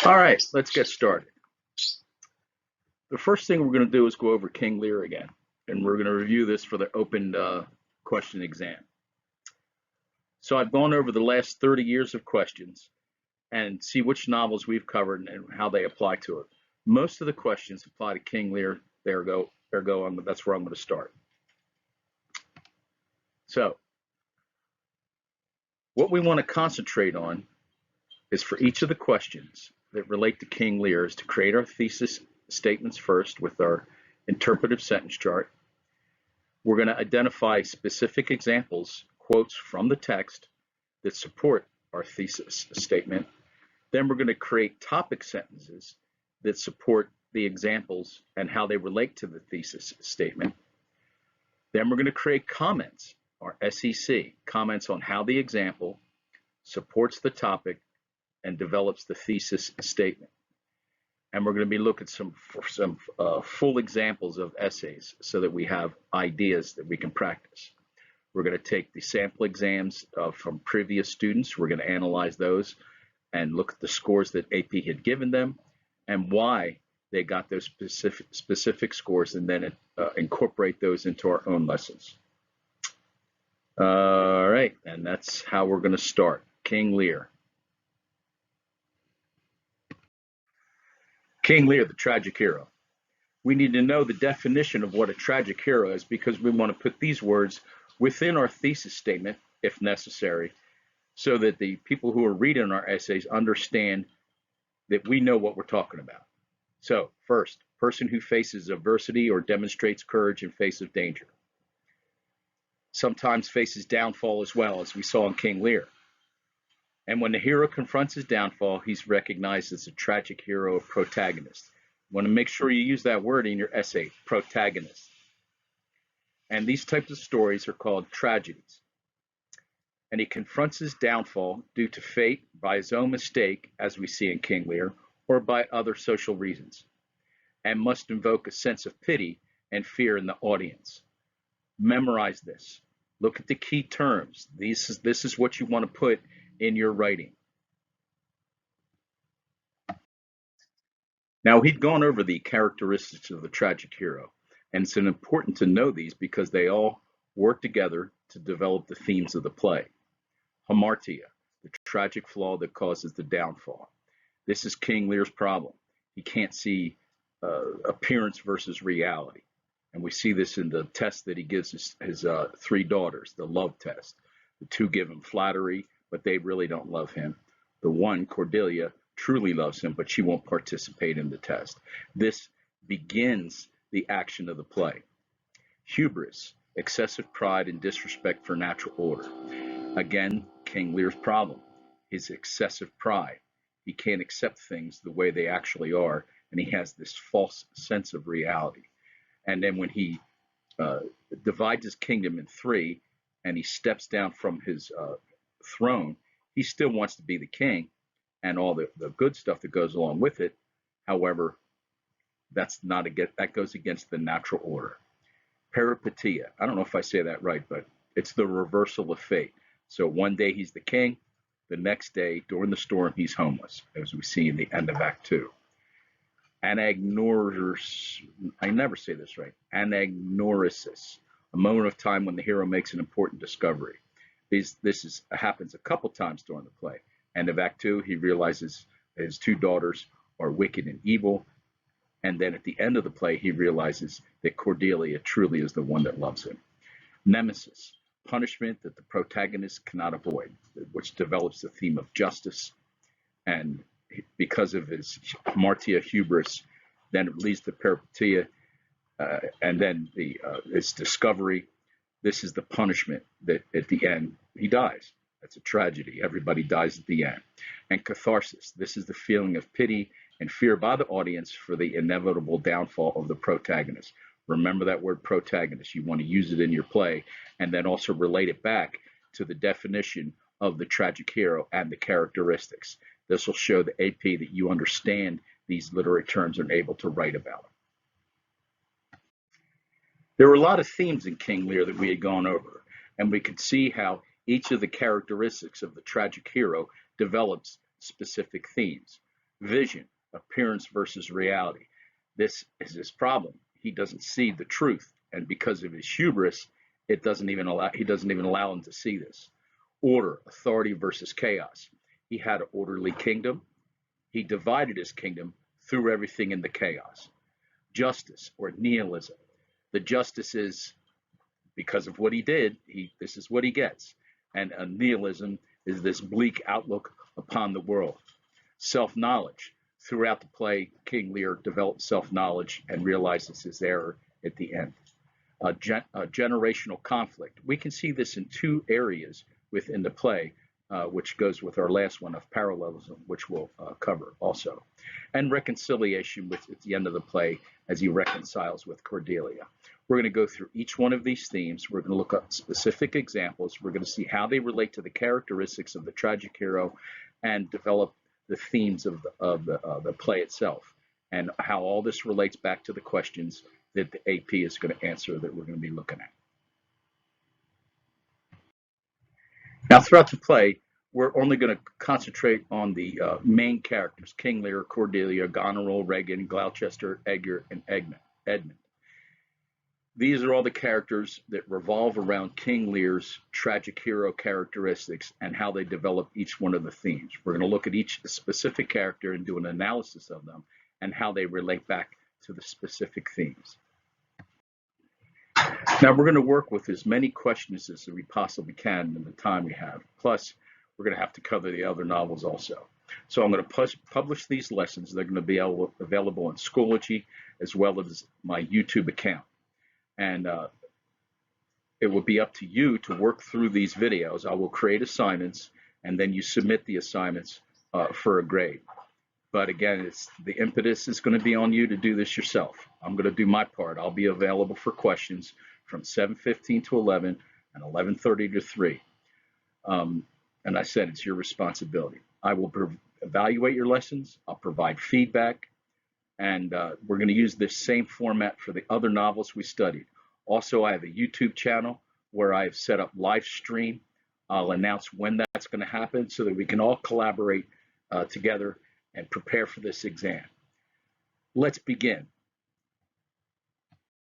All right, let's get started. The first thing we're going to do is go over King Lear again, and we're going to review this for the open question exam. So I've gone over the last 30 years of questions and see which novels we've covered and how they apply to it. Most of the questions apply to King Lear. That's where I'm going to start. So what we want to concentrate on is for each of the questions that relate to King Lear is to create our thesis statements first with our interpretive sentence chart. We're going to identify specific examples, quotes from the text that support our thesis statement. Then we're going to create topic sentences that support the examples and how they relate to the thesis statement. Then we're going to create comments, or SEC, comments on how the example supports the topic and develops the thesis statement. And we're going to be looking for some full examples of essays so that we have ideas that we can practice. We're going to take the sample exams from previous students. We're going to analyze those and look at the scores that AP had given them and why they got those specific scores, and then incorporate those into our own lessons. All right, and that's how we're going to start. King Lear. King Lear, the tragic hero. We need to know the definition of what a tragic hero is because we want to put these words within our thesis statement, if necessary, so that the people who are reading our essays understand that we know what we're talking about. So, first, person who faces adversity or demonstrates courage in face of danger. Sometimes faces downfall as well, as we saw in King Lear. And when the hero confronts his downfall, he's recognized as a tragic hero or protagonist. You want to make sure you use that word in your essay, protagonist. And these types of stories are called tragedies. And he confronts his downfall due to fate, by his own mistake, as we see in King Lear, or by other social reasons, and must invoke a sense of pity and fear in the audience. Memorize this. Look at the key terms. This is what you want to put in your writing. Now, he'd gone over the characteristics of the tragic hero, and it's important to know these because they all work together to develop the themes of the play. Hamartia, the tragic flaw that causes the downfall. This is King Lear's problem. He can't see appearance versus reality. And we see this in the test that he gives his three daughters, the love test. The two give him flattery, but they really don't love him. The one, Cordelia, truly loves him, but she won't participate in the test. This begins the action of the play. Hubris, excessive pride and disrespect for natural order. Again, King Lear's problem, his excessive pride. He can't accept things the way they actually are, and he has this false sense of reality. And then when he divides his kingdom in three, and he steps down from his throne, he still wants to be the king and all the good stuff that goes along with it. However, that goes against the natural order. Peripetia, I don't know if I say that right, but it's the reversal of fate. So one day he's the king, the next day during the storm he's homeless, as we see in the end of Act 2. Anagnorisis, I never say this right, anagnorisis, a moment of time when the hero makes an important discovery. This happens a couple times during the play. End of Act 2, he realizes his two daughters are wicked and evil. And then at the end of the play, he realizes that Cordelia truly is the one that loves him. Nemesis, punishment that the protagonist cannot avoid, which develops the theme of justice. And because of his hamartia hubris, then it leads to peripetia, and then his discovery. This is the punishment that at the end he dies. That's a tragedy. Everybody dies at the end. And catharsis. This is the feeling of pity and fear by the audience for the inevitable downfall of the protagonist. Remember that word protagonist. You want to use it in your play and then also relate it back to the definition of the tragic hero and the characteristics. This will show the AP that you understand these literary terms and are able to write about them. There were a lot of themes in King Lear that we had gone over, and we could see how each of the characteristics of the tragic hero develops specific themes. Vision, appearance versus reality. This is his problem. He doesn't see the truth, and because of his hubris, he doesn't even allow him to see this. Order, authority versus chaos. He had an orderly kingdom. He divided his kingdom, threw everything into chaos. Justice or nihilism. The justice is because of what he did, this is what he gets. And nihilism is this bleak outlook upon the world. Self-knowledge. Throughout the play, King Lear developed self-knowledge and realizes his error at the end. Generational conflict. We can see this in two areas within the play, which goes with our last one of parallelism, which we'll cover also. And reconciliation at the end of the play as he reconciles with Cordelia. We're going to go through each one of these themes. We're going to look up specific examples. We're going to see how they relate to the characteristics of the tragic hero and develop the themes of the play itself and how all this relates back to the questions that the AP is going to answer that we're going to be looking at. Now, throughout the play, we're only going to concentrate on the main characters, King Lear, Cordelia, Goneril, Regan, Gloucester, Edgar, and Edmund. These are all the characters that revolve around King Lear's tragic hero characteristics and how they develop each one of the themes. We're going to look at each specific character and do an analysis of them and how they relate back to the specific themes. Now, we're going to work with as many questions as we possibly can in the time we have. Plus, we're going to have to cover the other novels also. So I'm going to publish these lessons. They're going to be available on Schoology as well as my YouTube account. And it will be up to you to work through these videos. I will create assignments, and then you submit the assignments for a grade. But again, the impetus is going to be on you to do this yourself. I'm going to do my part. I'll be available for questions from 7:15 to 11 and 11:30 to 3. And I said it's your responsibility. I will evaluate your lessons. I'll provide feedback. And we're going to use this same format for the other novels we studied. Also, I have a YouTube channel where I've set up live stream. I'll announce when that's going to happen so that we can all collaborate together and prepare for this exam. Let's begin.